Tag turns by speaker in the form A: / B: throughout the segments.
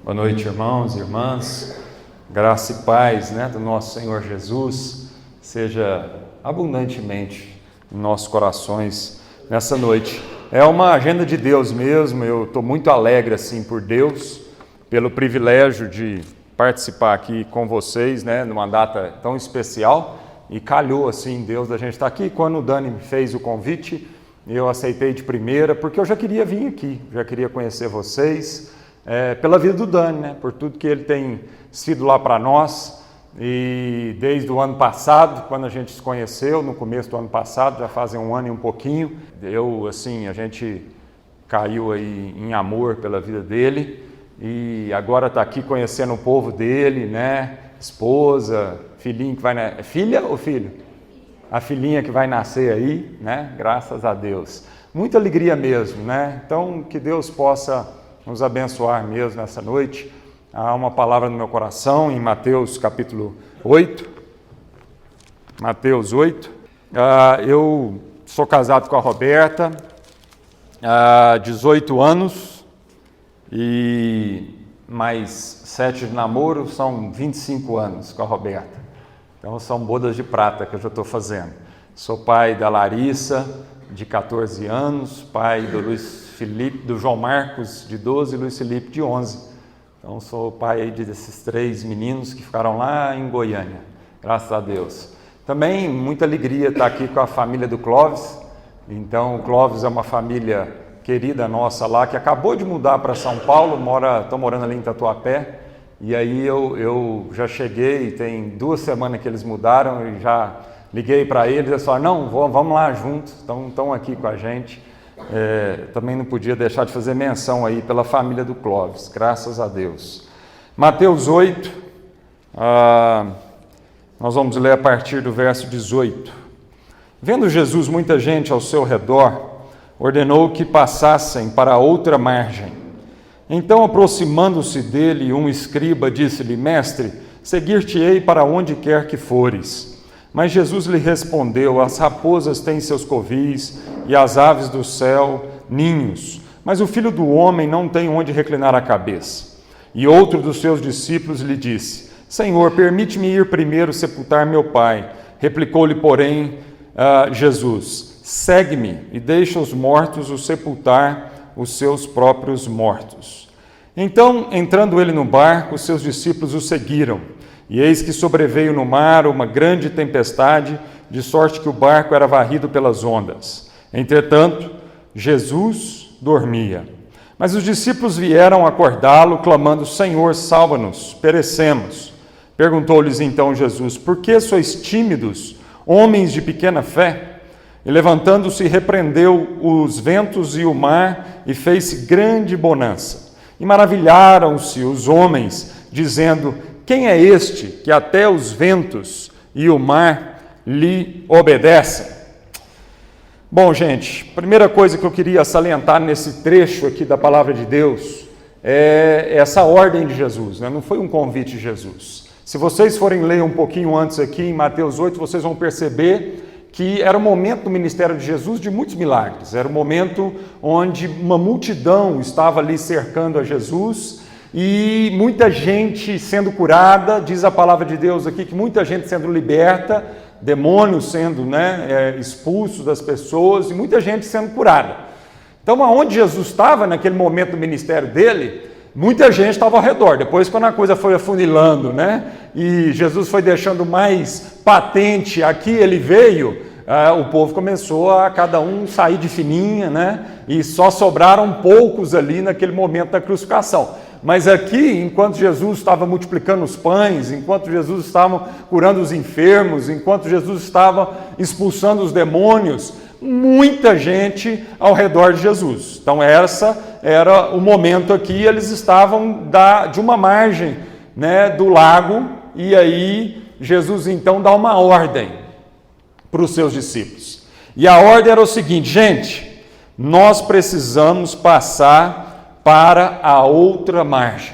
A: Boa noite, irmãos e irmãs. Graça e paz, do nosso Senhor Jesus seja abundantemente em nossos corações nessa noite. É uma agenda de Deus mesmo. Eu estou muito alegre assim por Deus, pelo privilégio de participar aqui com vocês, numa data tão especial. E calhou assim Deus da gente estar aqui. Quando o Dani me fez o convite, eu aceitei de primeira, porque eu já queria vir aqui, já queria conhecer vocês. Pela vida do Dani, por tudo que ele tem sido lá para nós, e desde o ano passado, quando a gente se conheceu, no começo do ano passado, já fazem um ano e um pouquinho, a gente caiu aí em amor pela vida dele, e agora está aqui conhecendo o povo dele, esposa, filhinho que vai nascer, é filha ou filho? A filhinha que vai nascer aí, graças a Deus. Muita alegria mesmo, Então, que Deus possa nos abençoar mesmo nessa noite. Há uma palavra no meu coração em Mateus capítulo 8. Mateus 8. Eu sou casado com a Roberta há 18 anos e mais 7 de namoro, são 25 anos com a Roberta. Então são bodas de prata que eu já estou fazendo. Sou pai da Larissa, de 14 anos, pai do Luiz Felipe, do João Marcos, de 12, e Luiz Felipe, de 11. Então, sou pai aí desses 3 meninos que ficaram lá em Goiânia, graças a Deus. Também, muita alegria estar aqui com a família do Clóvis. Então, o Clóvis é uma família querida nossa lá, que acabou de mudar para São Paulo, estão morando ali em Tatuapé. E aí, eu já cheguei, tem 2 semanas que eles mudaram, e já liguei para eles, eles falaram, não, vamos lá juntos, estão aqui com a gente. Também não podia deixar de fazer menção aí pela família do Clóvis, graças a Deus. Mateus 8, nós vamos ler a partir do verso 18. Vendo Jesus muita gente ao seu redor, ordenou que passassem para outra margem. Então, aproximando-se dele, um escriba disse-lhe, Mestre, seguir-te-ei para onde quer que fores. Mas Jesus lhe respondeu, as raposas têm seus covis e as aves do céu ninhos, mas o Filho do Homem não tem onde reclinar a cabeça. E outro dos seus discípulos lhe disse, Senhor, permite-me ir primeiro sepultar meu pai. Replicou-lhe, porém, Jesus, segue-me e deixa os mortos o sepultar os seus próprios mortos. Então, entrando ele no barco, seus discípulos o seguiram. E eis que sobreveio no mar uma grande tempestade, de sorte que o barco era varrido pelas ondas. Entretanto, Jesus dormia. Mas os discípulos vieram acordá-lo, clamando, Senhor, salva-nos, perecemos. Perguntou-lhes então Jesus, por que sois tímidos, homens de pequena fé? E levantando-se, repreendeu os ventos e o mar, e fez grande bonança. E maravilharam-se os homens, dizendo, quem é este que até os ventos e o mar lhe obedecem? Bom, gente, primeira coisa que eu queria salientar nesse trecho aqui da palavra de Deus é essa ordem de Jesus, Não foi um convite de Jesus. Se vocês forem ler um pouquinho antes aqui em Mateus 8, vocês vão perceber que era o momento do ministério de Jesus de muitos milagres. Era o momento onde uma multidão estava ali cercando a Jesus, e muita gente sendo curada, diz a palavra de Deus aqui, que muita gente sendo liberta, demônios sendo expulsos das pessoas, e muita gente sendo curada. Então, aonde Jesus estava naquele momento do ministério dele, muita gente estava ao redor. Depois, quando a coisa foi afunilando, e Jesus foi deixando mais patente, aqui ele veio, o povo começou a cada um sair de fininha, e só sobraram poucos ali naquele momento da crucificação. Mas aqui, enquanto Jesus estava multiplicando os pães, enquanto Jesus estava curando os enfermos, enquanto Jesus estava expulsando os demônios, muita gente ao redor de Jesus. Então, essa era o momento aqui, eles estavam de uma margem do lago, e aí Jesus então dá uma ordem para os seus discípulos. E a ordem era o seguinte, gente, nós precisamos passar para a outra margem.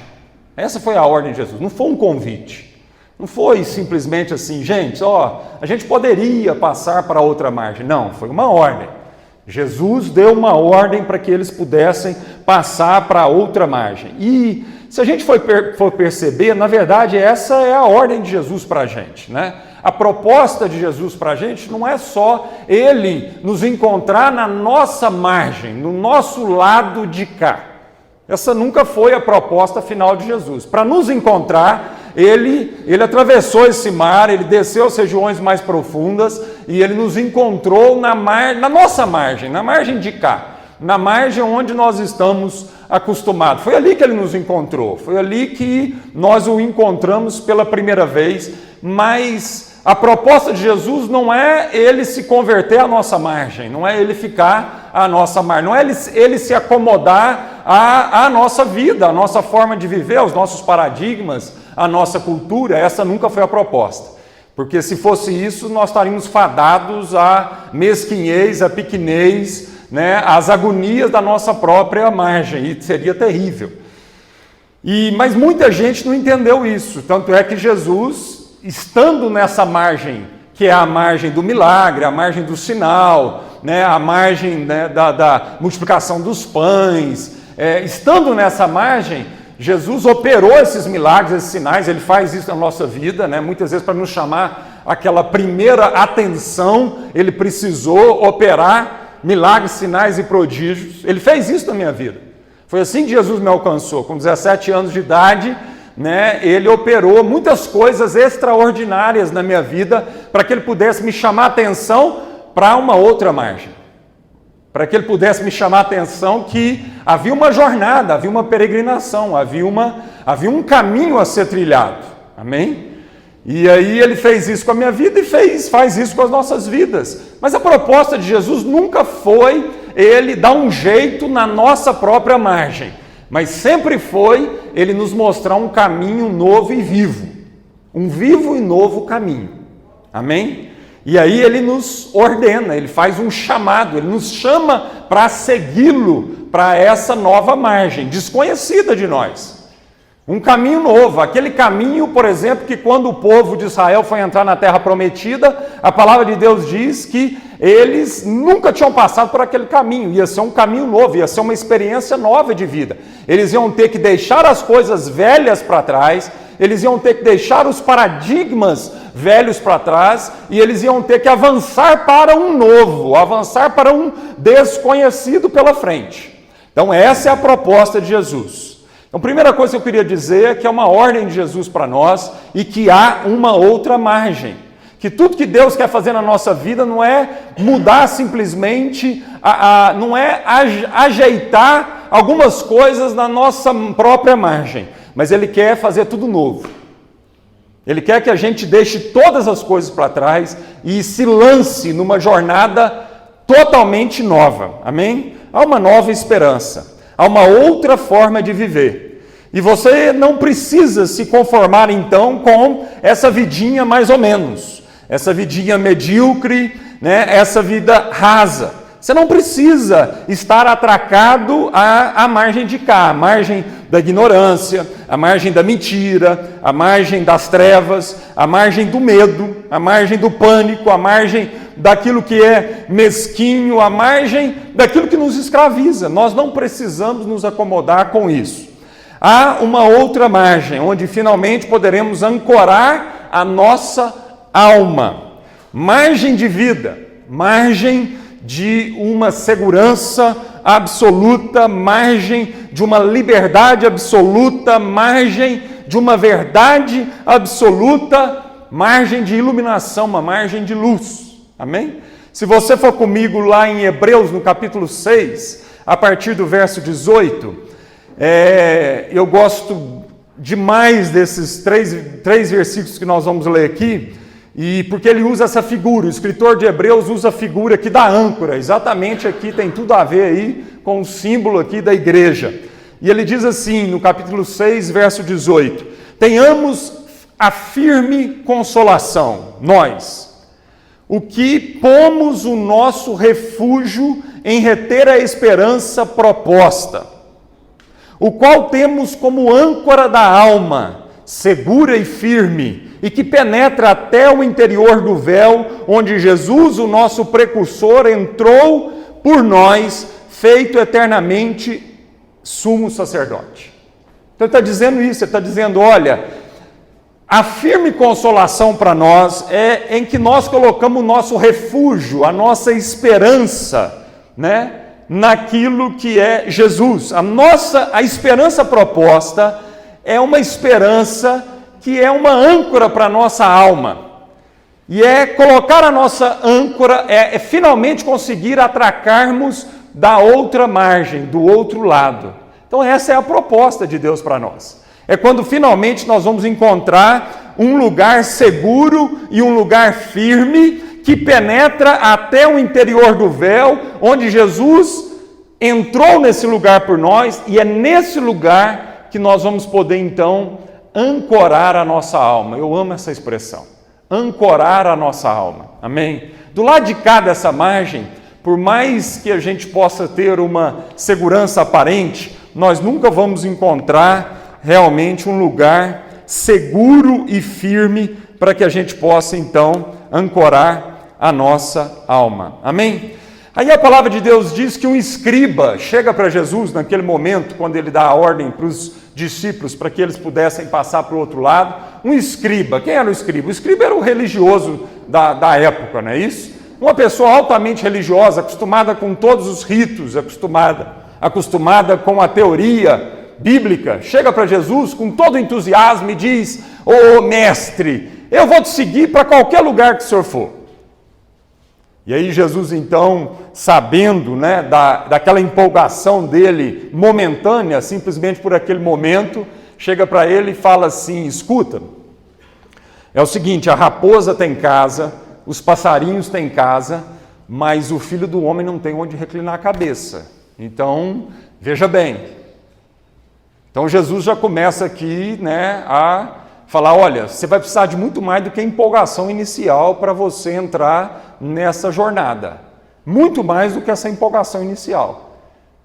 A: Essa foi a ordem de Jesus, não foi um convite. Não foi simplesmente assim, gente, a gente poderia passar para a outra margem. Não, foi uma ordem. Jesus deu uma ordem para que eles pudessem passar para outra margem. E se a gente for perceber, na verdade, essa é a ordem de Jesus para a gente, né? A proposta de Jesus para a gente não é só Ele nos encontrar na nossa margem, no nosso lado de cá. Essa nunca foi a proposta final de Jesus. Para nos encontrar, ele atravessou esse mar, Ele desceu as regiões mais profundas e Ele nos encontrou na nossa margem, na margem de cá, na margem onde nós estamos acostumados. Foi ali que Ele nos encontrou, foi ali que nós o encontramos pela primeira vez, mas a proposta de Jesus não é Ele se converter à nossa margem, não é Ele ficar à nossa margem, não é Ele se acomodar à nossa vida, à nossa forma de viver, aos nossos paradigmas, à nossa cultura. Essa nunca foi a proposta. Porque se fosse isso, nós estaríamos fadados à mesquinhez, à pequenez, né, às agonias da nossa própria margem, e seria terrível. Mas muita gente não entendeu isso, tanto é que Jesus, estando nessa margem, que é a margem do milagre, a margem do sinal, né, a margem, né, da multiplicação dos pães, estando nessa margem, Jesus operou esses milagres, esses sinais, Ele faz isso na nossa vida, né, muitas vezes para nos chamar aquela primeira atenção, Ele precisou operar milagres, sinais e prodígios. Ele fez isso na minha vida. Foi assim que Jesus me alcançou, com 17 anos de idade, né, Ele operou muitas coisas extraordinárias na minha vida para que Ele pudesse me chamar a atenção para uma outra margem. Para que Ele pudesse me chamar a atenção que havia uma jornada, havia uma peregrinação, havia um caminho a ser trilhado. Amém? E aí Ele fez isso com a minha vida e faz isso com as nossas vidas. Mas a proposta de Jesus nunca foi Ele dar um jeito na nossa própria margem, mas sempre foi Ele nos mostrar um caminho novo e vivo. Um vivo e novo caminho. Amém? E aí Ele nos ordena, Ele faz um chamado, Ele nos chama para segui-lo para essa nova margem, desconhecida de nós. Um caminho novo, aquele caminho, por exemplo, que quando o povo de Israel foi entrar na terra prometida, a palavra de Deus diz que eles nunca tinham passado por aquele caminho, ia ser um caminho novo, ia ser uma experiência nova de vida. Eles iam ter que deixar as coisas velhas para trás, eles iam ter que deixar os paradigmas velhos para trás e eles iam ter que avançar para um novo, avançar para um desconhecido pela frente. Então essa é a proposta de Jesus. Então a primeira coisa que eu queria dizer é que é uma ordem de Jesus para nós e que há uma outra margem. Que tudo que Deus quer fazer na nossa vida não é mudar simplesmente, não é ajeitar algumas coisas na nossa própria margem, mas Ele quer fazer tudo novo. Ele quer que a gente deixe todas as coisas para trás e se lance numa jornada totalmente nova. Amém? Há uma nova esperança, há uma outra forma de viver. E você não precisa se conformar então com essa vidinha mais ou menos, essa vidinha medíocre, né? Essa vida rasa. Você não precisa estar atracado à margem de cá, à margem da ignorância, à margem da mentira, à margem das trevas, à margem do medo, à margem do pânico, à margem daquilo que é mesquinho, à margem daquilo que nos escraviza. Nós não precisamos nos acomodar com isso. Há uma outra margem, onde finalmente poderemos ancorar a nossa alma. Margem de vida, margem de uma segurança absoluta, margem de uma liberdade absoluta, margem de uma verdade absoluta, margem de iluminação, uma margem de luz. Amém? Se você for comigo lá em Hebreus, no capítulo 6, a partir do verso 18, eu gosto demais desses três versículos que nós vamos ler aqui, e porque ele usa essa figura, o escritor de Hebreus usa a figura aqui da âncora, exatamente aqui, tem tudo a ver aí com o símbolo aqui da igreja. E ele diz assim, no capítulo 6, verso 18, tenhamos a firme consolação, nós, o que pomos o nosso refúgio em reter a esperança proposta, o qual temos como âncora da alma, segura e firme, e que penetra até o interior do véu, onde Jesus, o nosso precursor, entrou por nós, feito eternamente sumo sacerdote. Então ele está dizendo isso, ele está dizendo, olha, a firme consolação para nós é em que nós colocamos o nosso refúgio, a nossa esperança, né, naquilo que é Jesus. A esperança proposta é uma esperança que é uma âncora para a nossa alma. E é colocar a nossa âncora, é finalmente conseguir atracarmos da outra margem, do outro lado. Então essa é a proposta de Deus para nós. É quando finalmente nós vamos encontrar um lugar seguro e um lugar firme que penetra até o interior do véu, onde Jesus entrou nesse lugar por nós, e é nesse lugar que nós vamos poder então ancorar a nossa alma. Eu amo essa expressão, ancorar a nossa alma, amém? Do lado de cá dessa margem, por mais que a gente possa ter uma segurança aparente, nós nunca vamos encontrar realmente um lugar seguro e firme para que a gente possa então ancorar a nossa alma, amém? Aí a palavra de Deus diz que um escriba chega para Jesus naquele momento, quando ele dá a ordem para os discípulos para que eles pudessem passar para o outro lado. Um escriba, quem era o escriba? O escriba era o religioso da época, não é isso? Uma pessoa altamente religiosa, acostumada com todos os ritos, acostumada com a teoria bíblica, chega para Jesus com todo entusiasmo e diz, ô mestre, eu vou te seguir para qualquer lugar que o senhor for. E aí Jesus então, sabendo, né, daquela empolgação dele momentânea, simplesmente por aquele momento, chega para ele e fala assim, escuta, é o seguinte, a raposa tem casa, os passarinhos têm casa, mas o filho do homem não tem onde reclinar a cabeça. Então, veja bem. Então Jesus já começa aqui, né, a falar, olha, você vai precisar de muito mais do que a empolgação inicial para você entrar nessa jornada. Muito mais do que essa empolgação inicial.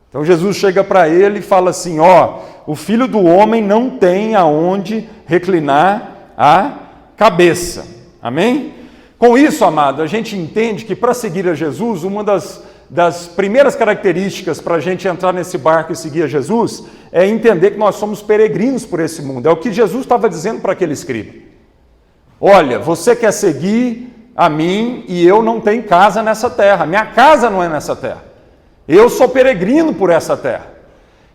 A: Então Jesus chega para ele e fala assim, ó, o filho do homem não tem aonde reclinar a cabeça. Amém? Com isso, amado, a gente entende que para seguir a Jesus, uma das primeiras características para a gente entrar nesse barco e seguir a Jesus é entender que nós somos peregrinos por esse mundo. É o que Jesus estava dizendo para aquele escriba. Olha, você quer seguir a mim e eu não tenho casa nessa terra. Minha casa não é nessa terra. Eu sou peregrino por essa terra.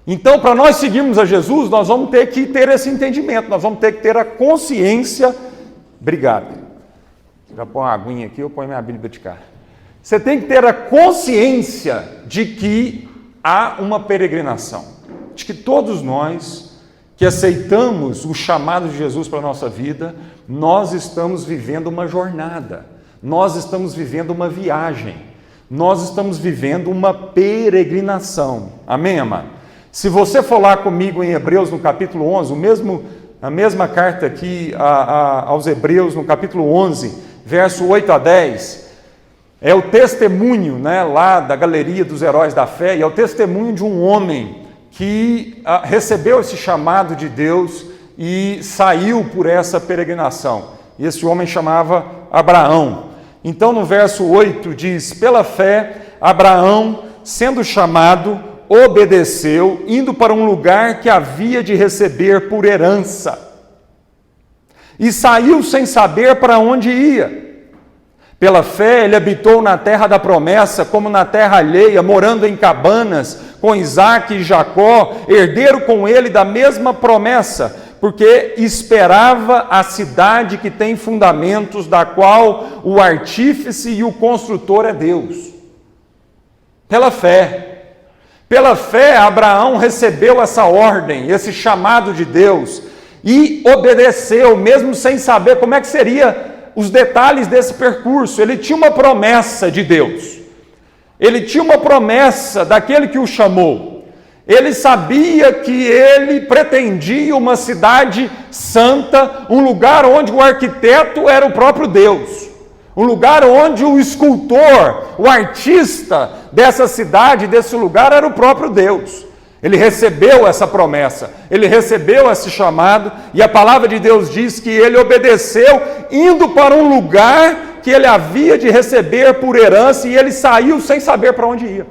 A: Então, para nós seguirmos a Jesus, nós vamos ter que ter esse entendimento. Nós vamos ter que ter a consciência. Obrigado. Já põe uma aguinha aqui, eu ponho minha Bíblia de cá. Você tem que ter a consciência de que há uma peregrinação. De que todos nós que aceitamos o chamado de Jesus para a nossa vida, nós estamos vivendo uma jornada, nós estamos vivendo uma viagem, nós estamos vivendo uma peregrinação. Amém, amado? Se você for lá comigo em Hebreus no capítulo 11, a mesma carta aqui aos Hebreus no capítulo 11, verso 8 a 10, é o testemunho, né, lá da galeria dos heróis da fé, e é o testemunho de um homem que recebeu esse chamado de Deus e saiu por essa peregrinação. E esse homem chamava Abraão. Então no verso 8 diz, pela fé, Abraão, sendo chamado, obedeceu, indo para um lugar que havia de receber por herança. E saiu sem saber para onde ia. Pela fé, ele habitou na terra da promessa, como na terra alheia, morando em cabanas, com Isaque e Jacó, herdeiro com ele da mesma promessa, porque esperava a cidade que tem fundamentos, da qual o artífice e o construtor é Deus. Pela fé, Abraão recebeu essa ordem, esse chamado de Deus, e obedeceu, mesmo sem saber como é que seria os detalhes desse percurso. Ele tinha uma promessa de Deus, ele tinha uma promessa daquele que o chamou, ele sabia que ele pretendia uma cidade santa, um lugar onde o arquiteto era o próprio Deus, um lugar onde o escultor, o artista dessa cidade, desse lugar, era o próprio Deus. Ele recebeu essa promessa, ele recebeu esse chamado, e a palavra de Deus diz que ele obedeceu, indo para um lugar que ele havia de receber por herança e ele saiu sem saber para onde ia.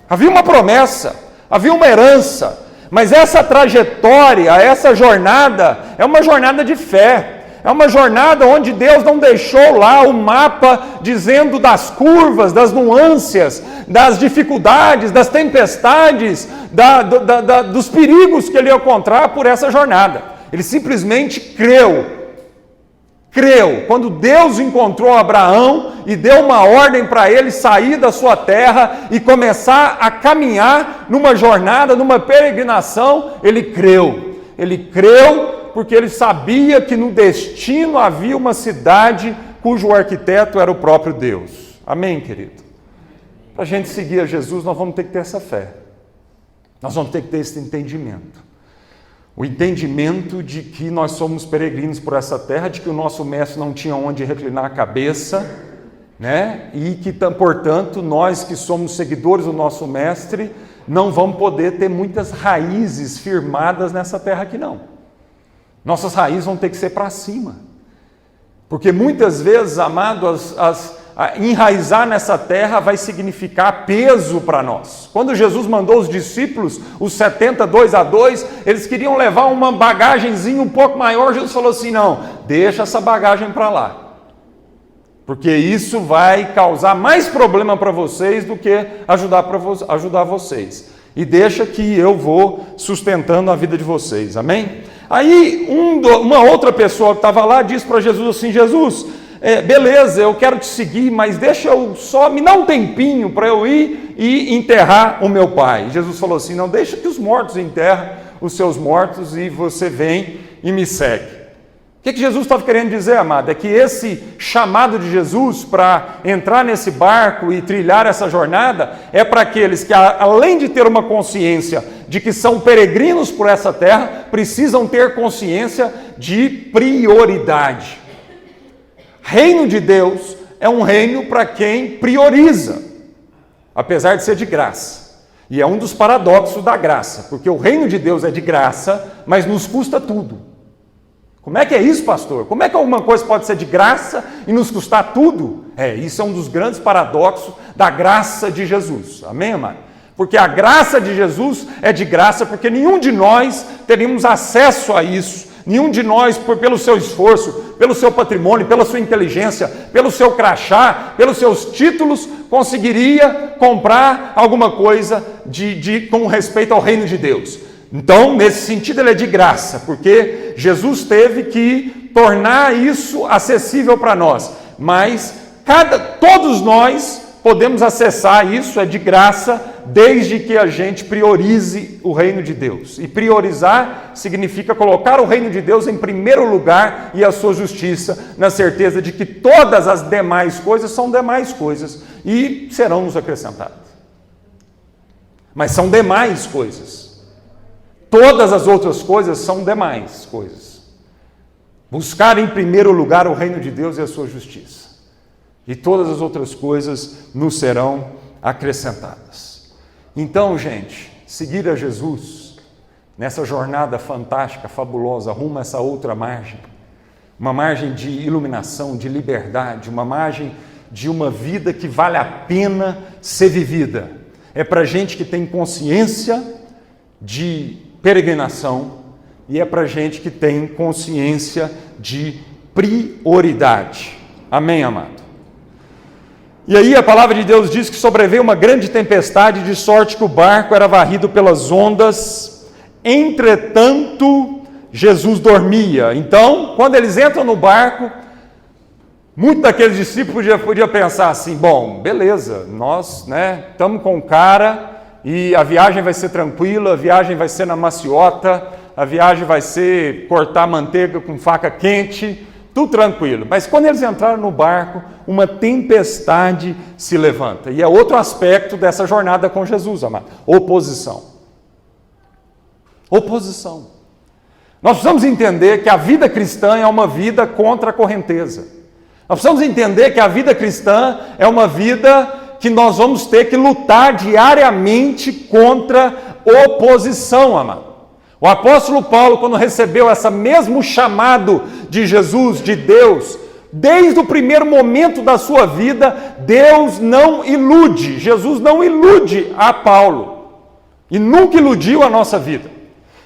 A: Havia uma promessa, havia uma herança, mas essa trajetória, essa jornada, é uma jornada de fé. É uma jornada onde Deus não deixou lá o mapa dizendo das curvas, das nuances, das dificuldades, das tempestades, dos perigos que ele ia encontrar por essa jornada. Ele simplesmente creu. Quando Deus encontrou Abraão e deu uma ordem para ele sair da sua terra e começar a caminhar numa jornada, numa peregrinação, ele creu. Ele creu porque ele sabia que no destino havia uma cidade cujo arquiteto era o próprio Deus. Amém, querido? Para a gente seguir a Jesus, nós vamos ter que ter essa fé. Nós vamos ter que ter esse entendimento. O entendimento de que nós somos peregrinos por essa terra, de que o nosso mestre não tinha onde reclinar a cabeça, né? E que, portanto, nós que somos seguidores do nosso mestre, não vamos poder ter muitas raízes firmadas nessa terra aqui não. Nossas raízes vão ter que ser para cima. Porque muitas vezes, amado, enraizar nessa terra vai significar peso para nós. Quando Jesus mandou os discípulos, os 70, 2 a 2, eles queriam levar uma bagagenzinha um pouco maior. Jesus falou assim, não, deixa essa bagagem para lá. Porque isso vai causar mais problema para vocês do que ajudar vocês. E deixa que eu vou sustentando a vida de vocês, amém? Aí uma outra pessoa que estava lá disse para Jesus assim, Jesus, beleza, eu quero te seguir, mas deixa eu só, me dá um tempinho para eu ir e enterrar o meu pai. Jesus falou assim, não, deixa que os mortos enterrem os seus mortos e você vem e me segue. O que Jesus estava querendo dizer, amado? É que esse chamado de Jesus para entrar nesse barco e trilhar essa jornada é para aqueles que, além de ter uma consciência de que são peregrinos por essa terra, precisam ter consciência de prioridade. Reino de Deus é um reino para quem prioriza, apesar de ser de graça. E é um dos paradoxos da graça, porque o reino de Deus é de graça, mas nos custa tudo. Como é que é isso, pastor? Como é que alguma coisa pode ser de graça e nos custar tudo? Isso é um dos grandes paradoxos da graça de Jesus. Amém, amado? Porque a graça de Jesus é de graça, porque nenhum de nós teríamos acesso a isso. Nenhum de nós, pelo seu esforço, pelo seu patrimônio, pela sua inteligência, pelo seu crachá, pelos seus títulos, conseguiria comprar alguma coisa com respeito ao reino de Deus. Então, nesse sentido, ele é de graça, porque Jesus teve que tornar isso acessível para nós. Mas todos nós podemos acessar isso, é de graça, desde que a gente priorize o reino de Deus. E priorizar significa colocar o reino de Deus em primeiro lugar e a sua justiça, na certeza de que todas as demais coisas são demais coisas e serão nos acrescentadas. Mas são demais coisas. Todas as outras coisas são demais coisas. Buscar em primeiro lugar o reino de Deus e a sua justiça. E todas as outras coisas nos serão acrescentadas. Então, gente, seguir a Jesus nessa jornada fantástica, fabulosa, rumo a essa outra margem, uma margem de iluminação, de liberdade, uma margem de uma vida que vale a pena ser vivida. É para gente que tem consciência de peregrinação e é para gente que tem consciência de prioridade. Amém, amado? E aí a palavra de Deus diz que sobreveio uma grande tempestade, de sorte que o barco era varrido pelas ondas. Entretanto, Jesus dormia. Então, quando eles entram no barco, muitos daqueles discípulos podiam pensar assim, bom, beleza, nós estamos com o cara e a viagem vai ser tranquila, a viagem vai ser na maciota, a viagem vai ser cortar manteiga com faca quente, tudo tranquilo. Mas quando eles entraram no barco, uma tempestade se levanta. E é outro aspecto dessa jornada com Jesus, amado. Oposição. Oposição. Nós precisamos entender que a vida cristã é uma vida contra a correnteza. Nós precisamos entender que a vida cristã é uma vida que nós vamos ter que lutar diariamente contra oposição, amado. O apóstolo Paulo, quando recebeu esse mesmo chamado de Jesus, de Deus, Desde o primeiro momento da sua vida, Deus não ilude, Jesus não ilude a Paulo e nunca iludiu a nossa vida.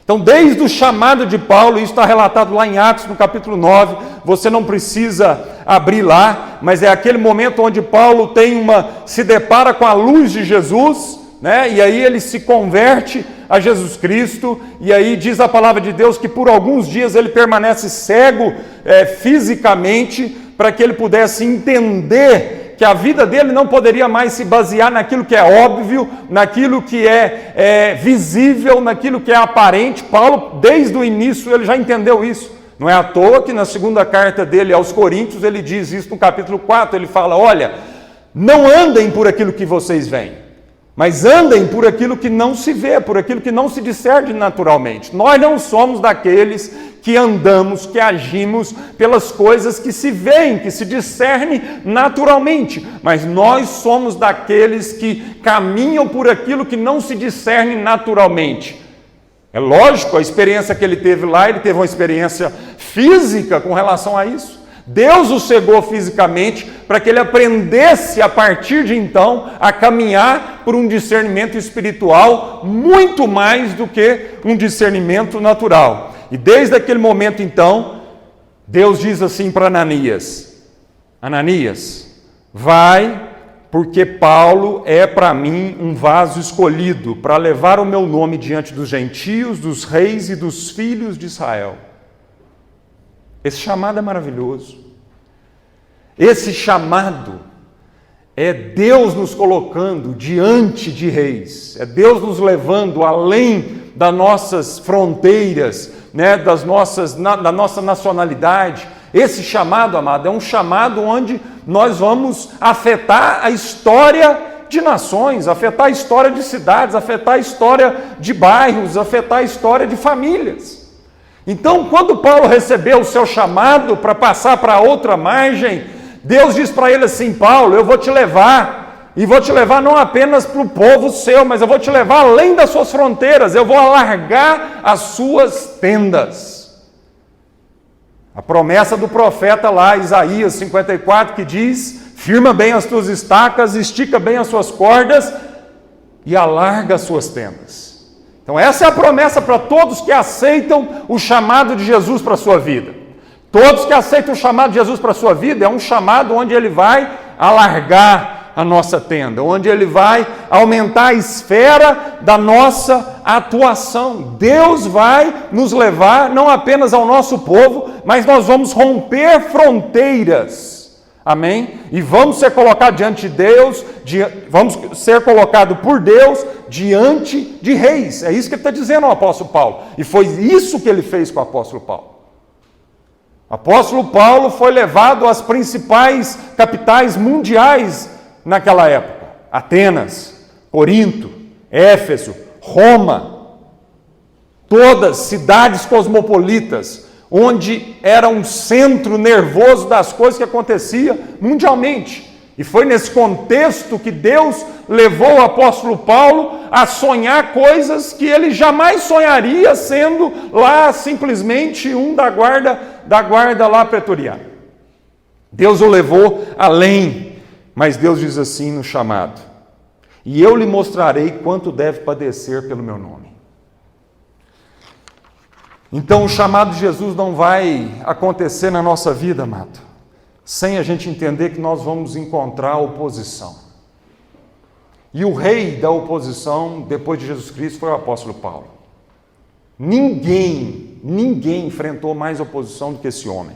A: Então, desde o chamado de Paulo, isso está relatado lá em Atos, no capítulo 9, você não precisa abrir lá, mas é aquele momento onde Paulo se depara com a luz de Jesus, né? E aí ele se converte a Jesus Cristo, e aí diz a palavra de Deus que por alguns dias ele permanece cego fisicamente, para que ele pudesse entender que a vida dele não poderia mais se basear naquilo que é óbvio, naquilo que é visível, naquilo que é aparente. Paulo, desde o início, ele já entendeu isso. Não é à toa que na segunda carta dele aos Coríntios, ele diz isso no capítulo 4, ele fala, olha, não andem por aquilo que vocês veem, mas andem por aquilo que não se vê, por aquilo que não se discerne naturalmente. Nós não somos daqueles que andamos, que agimos pelas coisas que se veem, que se discernem naturalmente, mas nós somos daqueles que caminham por aquilo que não se discerne naturalmente. É lógico, a experiência que ele teve lá, ele teve uma experiência física com relação a isso. Deus o cegou fisicamente para que ele aprendesse a partir de então a caminhar por um discernimento espiritual muito mais do que um discernimento natural. E desde aquele momento então, Deus diz assim para Ananias, Ananias, vai, porque Paulo é para mim um vaso escolhido para levar o meu nome diante dos gentios, dos reis e dos filhos de Israel. Esse chamado é maravilhoso. Esse chamado é Deus nos colocando diante de reis, é Deus nos levando além das nossas fronteiras, né, da nossa nacionalidade. Esse chamado, amado, é um chamado onde nós vamos afetar a história de nações, afetar a história de cidades, afetar a história de bairros, afetar a história de famílias. Então, quando Paulo recebeu o seu chamado para passar para outra margem, Deus diz para ele assim, Paulo, eu vou te levar, e vou te levar não apenas para o povo seu, mas eu vou te levar além das suas fronteiras, eu vou alargar as suas tendas. A promessa do profeta lá, Isaías 54, que diz, firma bem as tuas estacas, estica bem as suas cordas e alarga as suas tendas. Então essa é a promessa para todos que aceitam o chamado de Jesus para a sua vida. Todos que aceitam o chamado de Jesus para a sua vida, é um chamado onde ele vai alargar a nossa tenda, onde ele vai aumentar a esfera da nossa atuação. Deus vai nos levar não apenas ao nosso povo, mas nós vamos romper fronteiras. Amém? E vamos ser colocados diante de Deus, vamos ser colocados por Deus diante de reis. É isso que ele está dizendo ao apóstolo Paulo. E foi isso que ele fez com o apóstolo Paulo. O apóstolo Paulo foi levado às principais capitais mundiais naquela época. Atenas, Corinto, Éfeso, Roma. Todas cidades cosmopolitas, onde era um centro nervoso das coisas que acontecia mundialmente. E foi nesse contexto que Deus levou o apóstolo Paulo a sonhar coisas que ele jamais sonharia sendo lá simplesmente um da guarda lá pretoriana. Deus o levou além, mas Deus diz assim no chamado, e eu lhe mostrarei quanto deve padecer pelo meu nome. Então o chamado de Jesus não vai acontecer na nossa vida, amado, sem a gente entender que nós vamos encontrar oposição. E o rei da oposição, depois de Jesus Cristo, foi o apóstolo Paulo. Ninguém enfrentou mais oposição do que esse homem.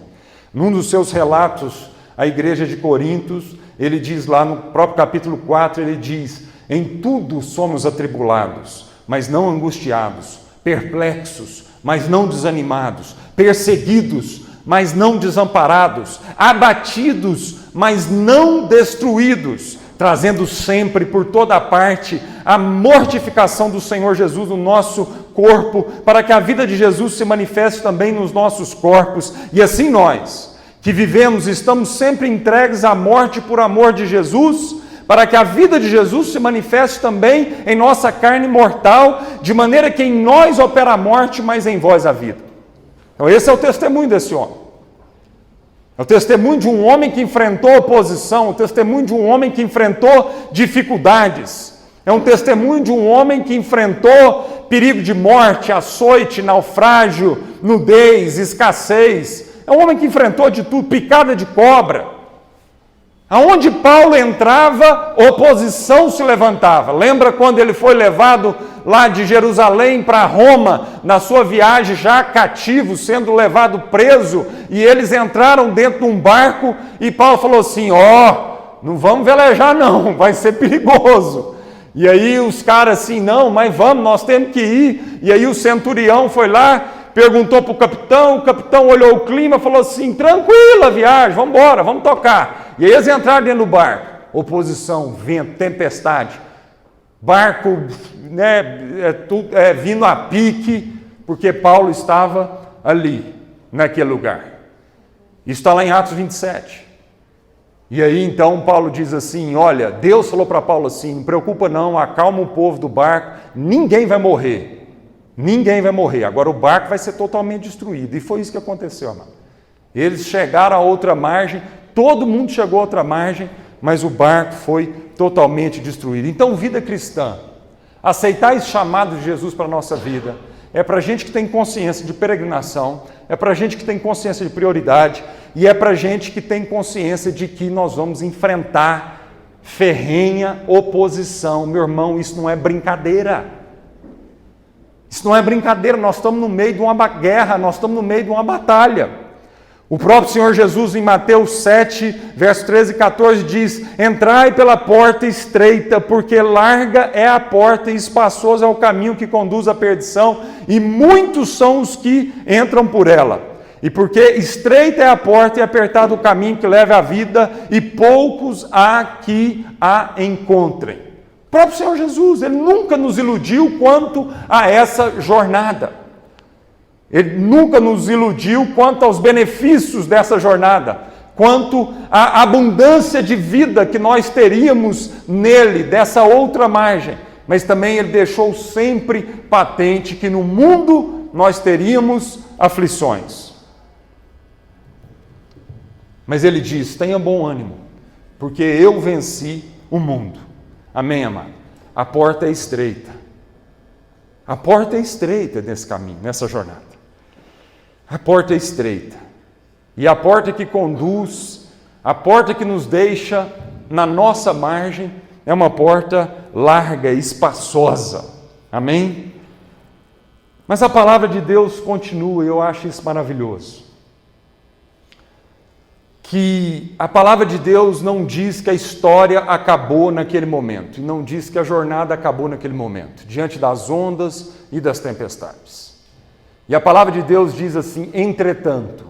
A: Num dos seus relatos à igreja de Corintos, ele diz lá no próprio capítulo 4, ele diz, em tudo somos atribulados, mas não angustiados, perplexos, mas não desanimados, perseguidos, mas não desamparados, abatidos, mas não destruídos, trazendo sempre por toda parte a mortificação do Senhor Jesus no nosso corpo, para que a vida de Jesus se manifeste também nos nossos corpos, e assim nós, que vivemos, estamos sempre entregues à morte por amor de Jesus, para que a vida de Jesus se manifeste também em nossa carne mortal, de maneira que em nós opera a morte, mas em vós a vida. Então esse é o testemunho desse homem. É o testemunho de um homem que enfrentou oposição, o testemunho de um homem que enfrentou dificuldades. É um testemunho de um homem que enfrentou perigo de morte, açoite, naufrágio, nudez, escassez. É um homem que enfrentou de tudo, picada de cobra. Aonde Paulo entrava, oposição se levantava. Lembra quando ele foi levado lá de Jerusalém para Roma, na sua viagem já cativo, sendo levado preso, e eles entraram dentro de um barco, e Paulo falou assim, não vamos velejar não, vai ser perigoso. E aí os caras assim, não, mas vamos, nós temos que ir. E aí o centurião foi lá, perguntou para o capitão olhou o clima, falou assim, tranquila a viagem, vamos embora, vamos tocar. E aí eles entraram dentro do barco, oposição, vento, tempestade, barco vindo a pique, porque Paulo estava ali, naquele lugar. Isso está lá em Atos 27. E aí então Paulo diz assim, olha, Deus falou para Paulo assim, não preocupa não, acalma o povo do barco, ninguém vai morrer. Ninguém vai morrer, agora o barco vai ser totalmente destruído. E foi isso que aconteceu, amado. Eles chegaram a outra margem, todo mundo chegou a outra margem, mas o barco foi totalmente destruído. Então, vida cristã, aceitar esse chamado de Jesus para a nossa vida, é para a gente que tem consciência de peregrinação, é para a gente que tem consciência de prioridade, e é para a gente que tem consciência de que nós vamos enfrentar ferrenha oposição. Meu irmão, isso não é brincadeira. Isso não é brincadeira, nós estamos no meio de uma guerra, nós estamos no meio de uma batalha. O próprio Senhor Jesus, em Mateus 7, verso 13 e 14, diz, entrai pela porta estreita, porque larga é a porta e espaçoso é o caminho que conduz à perdição, e muitos são os que entram por ela. E porque estreita é a porta e apertado o caminho que leva à vida, e poucos há que a encontrem. O próprio Senhor Jesus, Ele nunca nos iludiu quanto a essa jornada. Ele nunca nos iludiu quanto aos benefícios dessa jornada, quanto à abundância de vida que nós teríamos nele, dessa outra margem. Mas também Ele deixou sempre patente que no mundo nós teríamos aflições. Mas Ele diz, tenha bom ânimo, porque eu venci o mundo. Amém, amado? A porta é estreita. A porta é estreita nesse caminho, nessa jornada. A porta é estreita. E a porta que conduz, a porta que nos deixa na nossa margem, é uma porta larga e espaçosa. Amém? Mas a palavra de Deus continua, e eu acho isso maravilhoso. Que a palavra de Deus não diz que a história acabou naquele momento, e não diz que a jornada acabou naquele momento, diante das ondas e das tempestades. E a palavra de Deus diz assim, entretanto.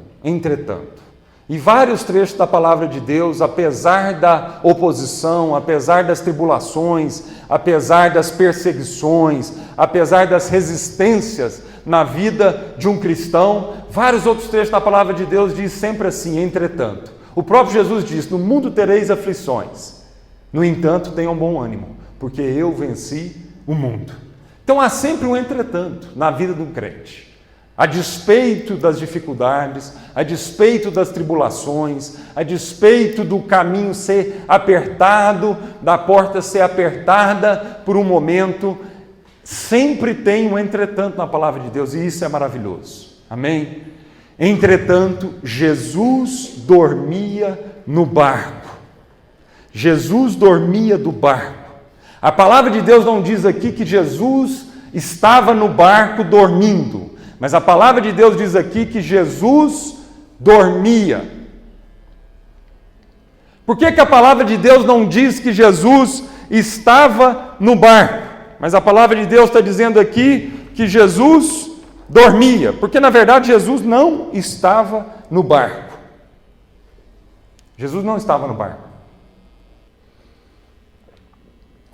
A: E vários trechos da palavra de Deus, apesar da oposição, apesar das tribulações, apesar das perseguições, apesar das resistências na vida de um cristão, vários outros trechos da palavra de Deus diz sempre assim, entretanto. O próprio Jesus diz, no mundo tereis aflições, no entanto tenham bom ânimo, porque eu venci o mundo. Então há sempre um entretanto na vida de um crente. A despeito das dificuldades, a despeito das tribulações, a despeito do caminho ser apertado, da porta ser apertada por um momento, sempre tem um entretanto na palavra de Deus, e isso é maravilhoso. Amém? Entretanto, Jesus dormia no barco. Jesus dormia do barco. A palavra de Deus não diz aqui que Jesus estava no barco dormindo, mas a palavra de Deus diz aqui que Jesus dormia. Por que a palavra de Deus não diz que Jesus estava no barco? Mas a palavra de Deus está dizendo aqui que Jesus dormia. Porque na verdade Jesus não estava no barco. Jesus não estava no barco.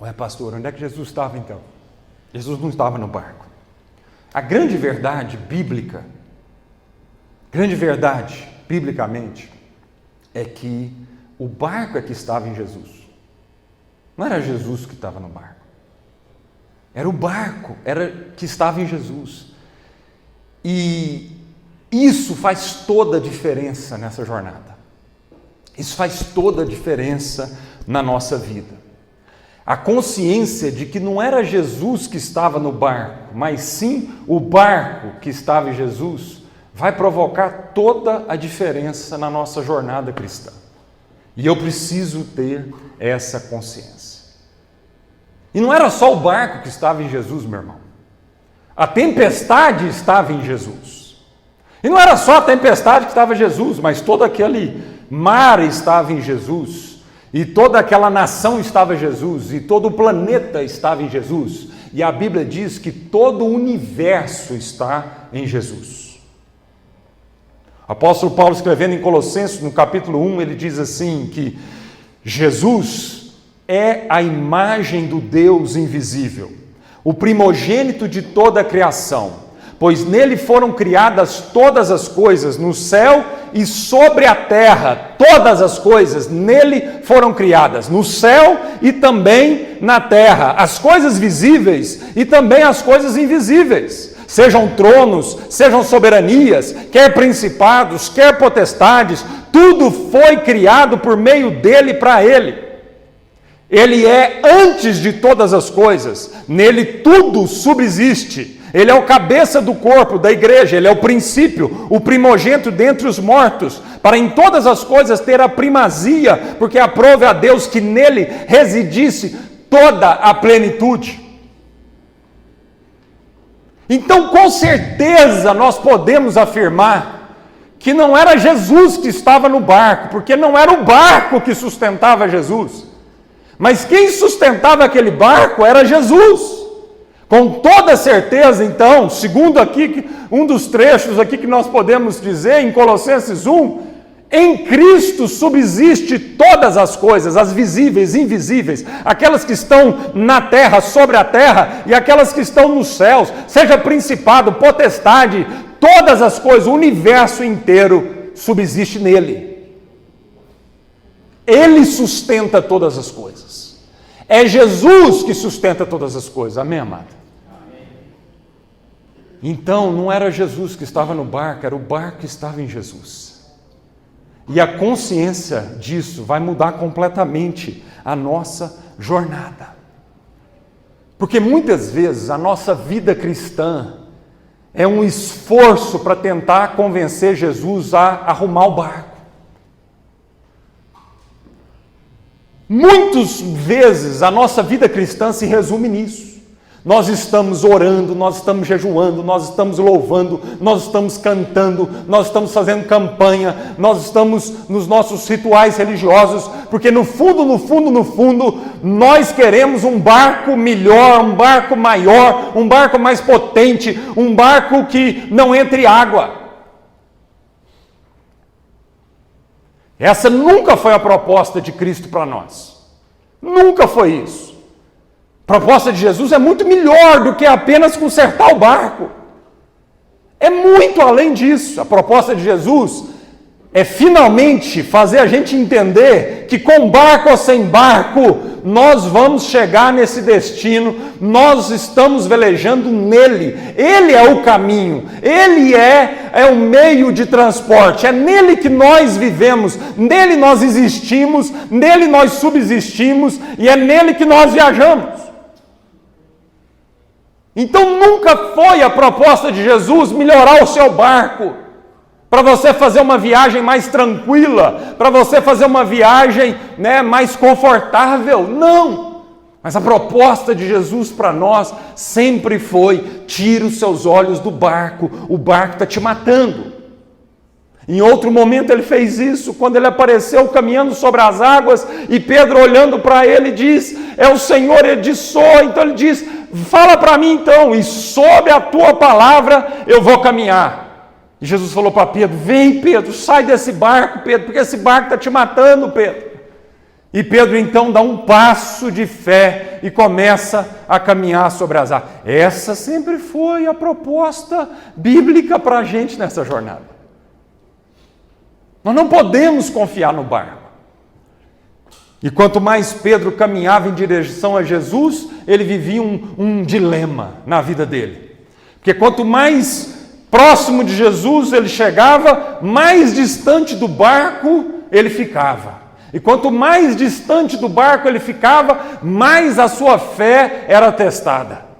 A: Ué, pastor, onde é que Jesus estava então? Jesus não estava no barco. A grande verdade bíblica, biblicamente, é que o barco é que estava em Jesus. Não era Jesus que estava no barco. Era o barco que estava em Jesus. E isso faz toda a diferença nessa jornada. Isso faz toda a diferença na nossa vida. A consciência de que não era Jesus que estava no barco, mas sim o barco que estava em Jesus, vai provocar toda a diferença na nossa jornada cristã. E eu preciso ter essa consciência. E não era só o barco que estava em Jesus, meu irmão. A tempestade estava em Jesus. E não era só a tempestade que estava em Jesus, mas todo aquele mar estava em Jesus. E toda aquela nação estava em Jesus. E todo o planeta estava em Jesus. E a Bíblia diz que todo o universo está em Jesus. O apóstolo Paulo, escrevendo em Colossenses, no capítulo 1, ele diz assim que Jesus é a imagem do Deus invisível, o primogênito de toda a criação, pois nele foram criadas todas as coisas no céu e sobre a terra. Todas as coisas nele foram criadas, no céu e também na terra, as coisas visíveis e também as coisas invisíveis, sejam tronos, sejam soberanias, quer principados, quer potestades, tudo foi criado por meio dele e para ele. Ele é antes de todas as coisas, nele tudo subsiste. Ele é o cabeça do corpo, da igreja, ele é o princípio, o primogênito dentre os mortos, para em todas as coisas ter a primazia, porque aprove a Deus que nele residisse toda a plenitude. Então, com certeza, nós podemos afirmar que não era Jesus que estava no barco, porque não era o barco que sustentava Jesus. Mas quem sustentava aquele barco era Jesus. Com toda certeza, então, segundo aqui, um dos trechos aqui que nós podemos dizer, em Colossenses 1, em Cristo subsiste todas as coisas, as visíveis, invisíveis, aquelas que estão na terra, sobre a terra, e aquelas que estão nos céus, seja principado, potestade, todas as coisas, o universo inteiro subsiste nele. Ele sustenta todas as coisas. É Jesus que sustenta todas as coisas. Amém, amado? Amém. Então, não era Jesus que estava no barco, era o barco que estava em Jesus. E a consciência disso vai mudar completamente a nossa jornada. Porque muitas vezes a nossa vida cristã é um esforço para tentar convencer Jesus a arrumar o barco. Muitas vezes a nossa vida cristã se resume nisso. Nós estamos orando, nós estamos jejuando, nós estamos louvando, nós estamos cantando, nós estamos fazendo campanha, nós estamos nos nossos rituais religiosos, porque no fundo, nós queremos um barco melhor, um barco maior, um barco mais potente, um barco que não entre água. Essa nunca foi a proposta de Cristo para nós. Nunca foi isso. A proposta de Jesus é muito melhor do que apenas consertar o barco. É muito além disso. A proposta de Jesus é finalmente fazer a gente entender que com barco ou sem barco, nós vamos chegar nesse destino, nós estamos velejando nele, ele é o caminho, ele é o meio de transporte, é nele que nós vivemos, nele nós existimos, nele nós subsistimos e é nele que nós viajamos. Então nunca foi a proposta de Jesus melhorar o seu barco, para você fazer uma viagem mais tranquila, para você fazer uma viagem mais confortável. Não! Mas a proposta de Jesus para nós sempre foi: tira os seus olhos do barco, o barco está te matando. Em outro momento ele fez isso, quando ele apareceu caminhando sobre as águas, e Pedro olhando para ele diz: é o Senhor. Ele diz: sou. Então ele diz: fala para mim então, e sob a tua palavra eu vou caminhar. E Jesus falou para Pedro: vem, Pedro, sai desse barco, Pedro, porque esse barco está te matando, Pedro. E Pedro então dá um passo de fé e começa a caminhar sobre as águas. Essa sempre foi a proposta bíblica para a gente nessa jornada. Nós não podemos confiar no barco. E quanto mais Pedro caminhava em direção a Jesus, ele vivia um dilema na vida dele. Porque quanto mais próximo de Jesus ele chegava, mais distante do barco ele ficava. E quanto mais distante do barco ele ficava, mais a sua fé era testada.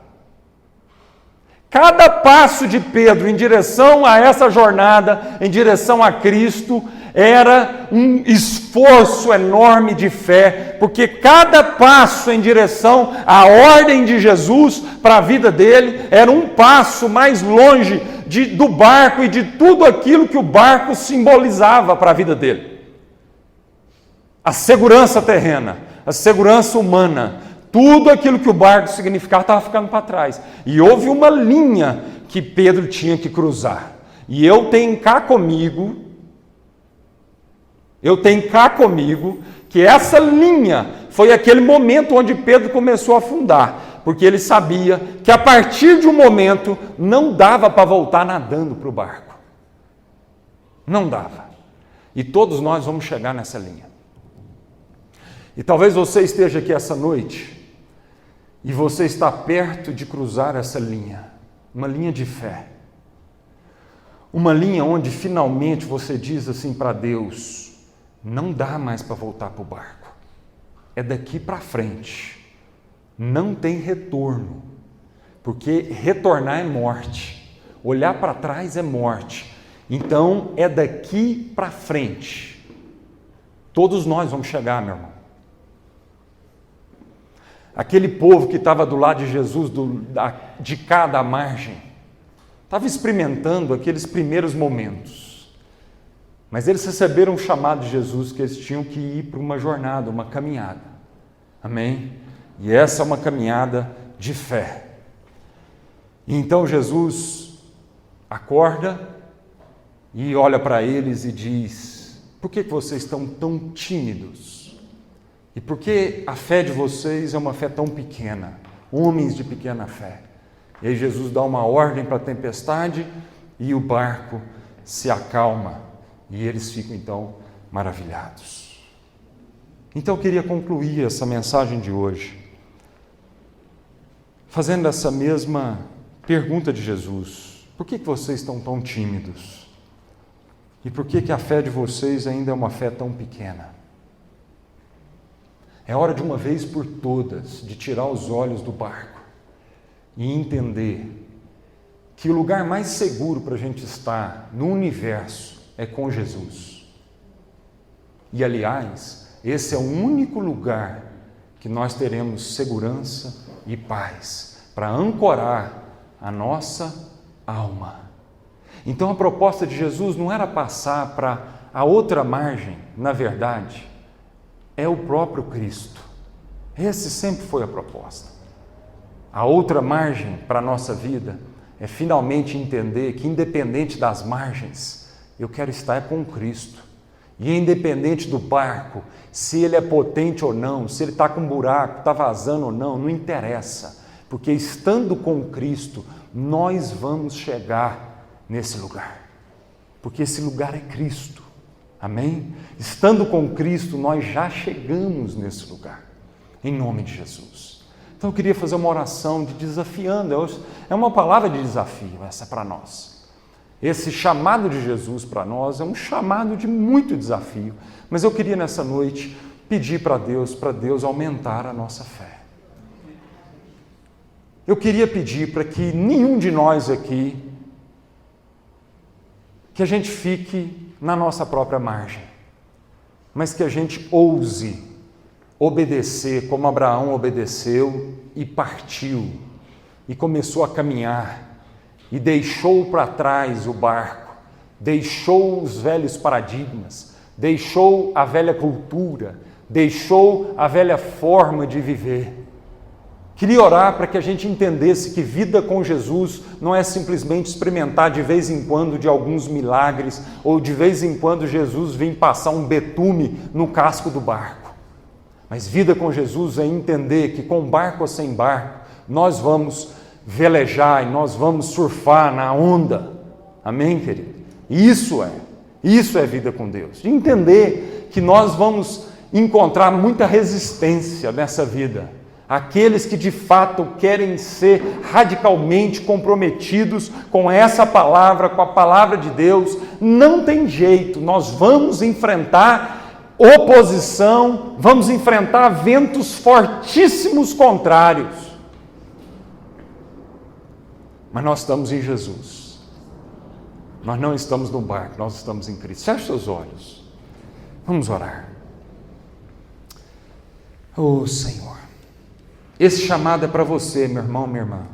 A: Cada passo de Pedro em direção a essa jornada, em direção a Cristo, era um esforço enorme de fé, porque cada passo em direção à ordem de Jesus para a vida dele era um passo mais longe do barco e de tudo aquilo que o barco simbolizava para a vida dele. A segurança terrena, a segurança humana, tudo aquilo que o barco significava estava ficando para trás. E houve uma linha que Pedro tinha que cruzar. E eu tenho cá comigo que essa linha foi aquele momento onde Pedro começou a afundar, porque ele sabia que a partir de um momento não dava para voltar nadando para o barco. Não dava. E todos nós vamos chegar nessa linha. E talvez você esteja aqui essa noite e você está perto de cruzar essa linha, uma linha de fé. Uma linha onde finalmente você diz assim para Deus: não dá mais para voltar para o barco. É daqui para frente. Não tem retorno. Porque retornar é morte. Olhar para trás é morte. Então é daqui para frente. Todos nós vamos chegar, meu irmão. Aquele povo que estava do lado de Jesus, de cada margem, estava experimentando aqueles primeiros momentos. Mas eles receberam um chamado de Jesus que eles tinham que ir para uma jornada, uma caminhada. Amém? E essa é uma caminhada de fé. E então Jesus acorda e olha para eles e diz: por que vocês estão tão tímidos? E por que a fé de vocês é uma fé tão pequena? Homens de pequena fé. E aí Jesus dá uma ordem para a tempestade e o barco se acalma. E eles ficam então maravilhados. Então eu queria concluir essa mensagem de hoje fazendo essa mesma pergunta de Jesus: por que vocês estão tão tímidos? E por que a fé de vocês ainda é uma fé tão pequena? É hora de uma vez por todas de tirar os olhos do barco e entender que o lugar mais seguro para a gente estar no universo é com Jesus. E aliás, esse é o único lugar que nós teremos segurança e paz para ancorar a nossa alma. Então a proposta de Jesus não era passar para a outra margem, na verdade, é o próprio Cristo. Esse sempre foi a proposta. A outra margem para a nossa vida é finalmente entender que, independente das margens, eu quero estar com Cristo. E independente do barco, se ele é potente ou não, se ele está com um buraco, está vazando ou não, não interessa. Porque estando com Cristo, nós vamos chegar nesse lugar. Porque esse lugar é Cristo. Amém? Estando com Cristo, nós já chegamos nesse lugar. Em nome de Jesus. Então eu queria fazer uma oração de desafiando. É uma palavra de desafio essa para nós. Esse chamado de Jesus para nós é um chamado de muito desafio. Mas eu queria nessa noite pedir para Deus aumentar a nossa fé. Eu queria pedir para que nenhum de nós aqui, que a gente fique na nossa própria margem, mas que a gente ouse obedecer como Abraão obedeceu e partiu, e começou a caminhar, e deixou para trás o barco, deixou os velhos paradigmas, deixou a velha cultura, deixou a velha forma de viver. Queria orar para que a gente entendesse que vida com Jesus não é simplesmente experimentar de vez em quando de alguns milagres, ou de vez em quando Jesus vem passar um betume no casco do barco. Mas vida com Jesus é entender que com barco ou sem barco, nós vamos velejar e nós vamos surfar na onda. Amém, querido? Isso é vida com Deus. De entender que nós vamos encontrar muita resistência nessa vida. Aqueles que de fato querem ser radicalmente comprometidos com essa palavra, com a palavra de Deus, não tem jeito, nós vamos enfrentar oposição, vamos enfrentar ventos fortíssimos contrários. Mas nós estamos em Jesus. Nós não estamos no barco, nós estamos em Cristo. Feche seus olhos. Vamos orar. Oh, Senhor, esse chamado é para você, meu irmão, minha irmã.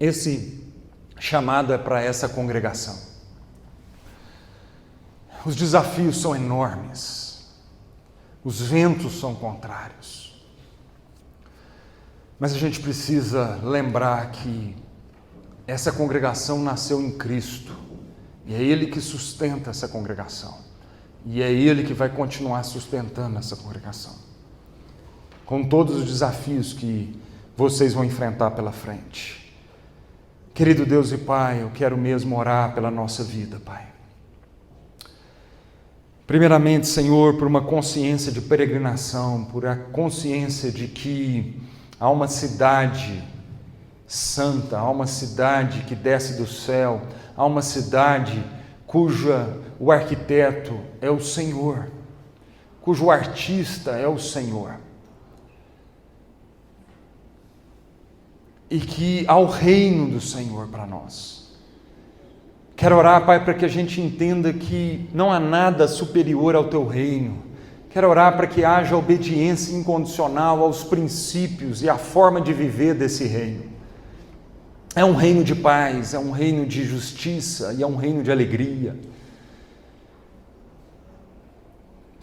A: Esse chamado é para essa congregação. Os desafios são enormes. Os ventos são contrários. Mas a gente precisa lembrar que essa congregação nasceu em Cristo. E é Ele que sustenta essa congregação. E é Ele que vai continuar sustentando essa congregação. Com todos os desafios que vocês vão enfrentar pela frente. Querido Deus e Pai, eu quero mesmo orar pela nossa vida, Pai. Primeiramente, Senhor, por uma consciência de peregrinação, por a consciência de que há uma cidade santa, há uma cidade que desce do céu, há uma cidade o arquiteto é o Senhor, cujo artista é o Senhor. E que há o reino do Senhor para nós. Quero orar, Pai, para que a gente entenda que não há nada superior ao Teu reino. Quero orar para que haja obediência incondicional aos princípios e à forma de viver desse reino. É um reino de paz, é um reino de justiça e é um reino de alegria.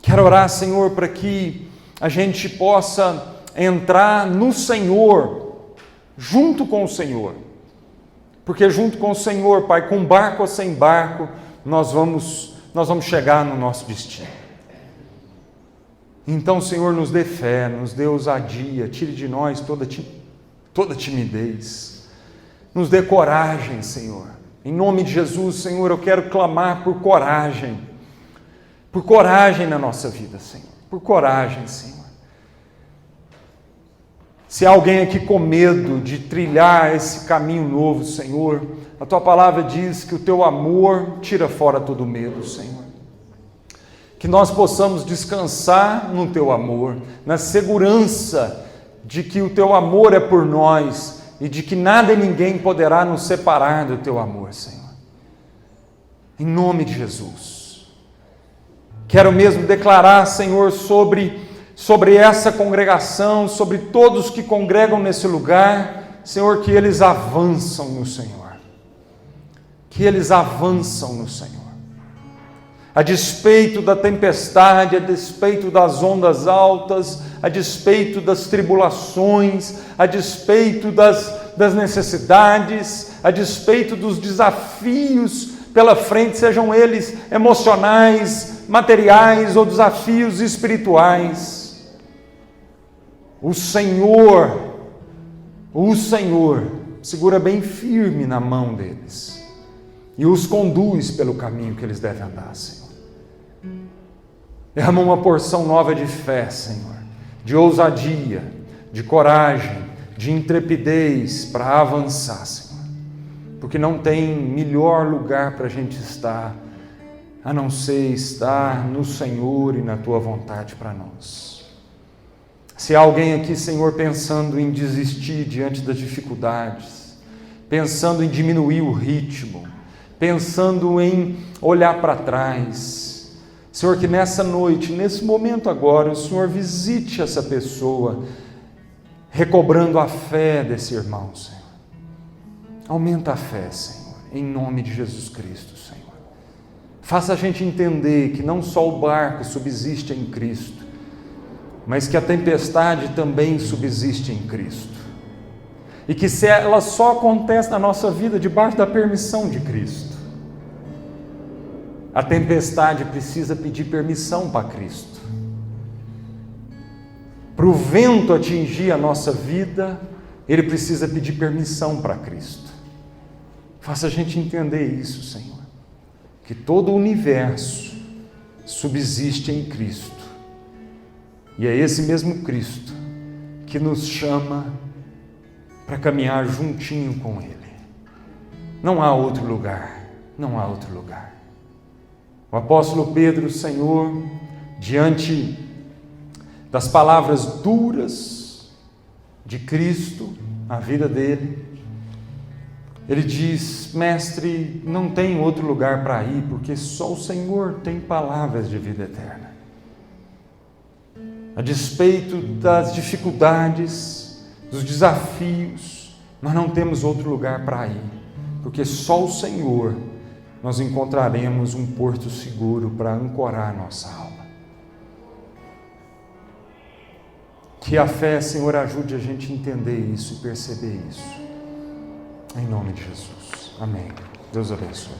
A: Quero orar, Senhor, para que a gente possa entrar no Senhor, junto com o Senhor, porque junto com o Senhor, Pai, com barco ou sem barco, nós vamos chegar no nosso destino. Então, Senhor, nos dê fé, nos dê ousadia, tire de nós toda timidez, nos dê coragem, Senhor. Em nome de Jesus, Senhor, eu quero clamar por coragem na nossa vida, Senhor, por coragem, Senhor. Se há alguém aqui com medo de trilhar esse caminho novo, Senhor, a Tua palavra diz que o Teu amor tira fora todo medo, Senhor. Que nós possamos descansar no Teu amor, na segurança de que o Teu amor é por nós e de que nada e ninguém poderá nos separar do Teu amor, Senhor. Em nome de Jesus. Quero mesmo declarar, Senhor, sobre essa congregação, sobre todos que congregam nesse lugar, Senhor, que eles avançam no Senhor. Que eles avançam no Senhor. A despeito da tempestade, a despeito das ondas altas, a despeito das tribulações, a despeito das necessidades, a despeito dos desafios pela frente, sejam eles emocionais, materiais ou desafios espirituais. O Senhor segura bem firme na mão deles e os conduz pelo caminho que eles devem andar, Senhor. Derrama uma porção nova de fé, Senhor, de ousadia, de coragem, de intrepidez para avançar, Senhor, porque não tem melhor lugar para a gente estar a não ser estar no Senhor e na Tua vontade para nós. Se há alguém aqui, Senhor, pensando em desistir diante das dificuldades, pensando em diminuir o ritmo, pensando em olhar para trás, Senhor, que nessa noite, nesse momento agora, o Senhor visite essa pessoa, recobrando a fé desse irmão, Senhor. Aumenta a fé, Senhor, em nome de Jesus Cristo, Senhor. Faça a gente entender que não só o barco subsiste em Cristo, mas que a tempestade também subsiste em Cristo. E que se ela só acontece na nossa vida debaixo da permissão de Cristo. A tempestade precisa pedir permissão para Cristo. Para o vento atingir a nossa vida, ele precisa pedir permissão para Cristo. Faça a gente entender isso, Senhor. Que todo o universo subsiste em Cristo. E é esse mesmo Cristo que nos chama para caminhar juntinho com Ele. Não há outro lugar, não há outro lugar. O apóstolo Pedro, Senhor, diante das palavras duras de Cristo na vida dele, ele diz: mestre, não tem outro lugar para ir, porque só o Senhor tem palavras de vida eterna. A despeito das dificuldades, dos desafios, nós não temos outro lugar para ir, porque só o Senhor nós encontraremos um porto seguro para ancorar nossa alma. Que a fé, Senhor, ajude a gente a entender isso e perceber isso. Em nome de Jesus. Amém. Deus abençoe.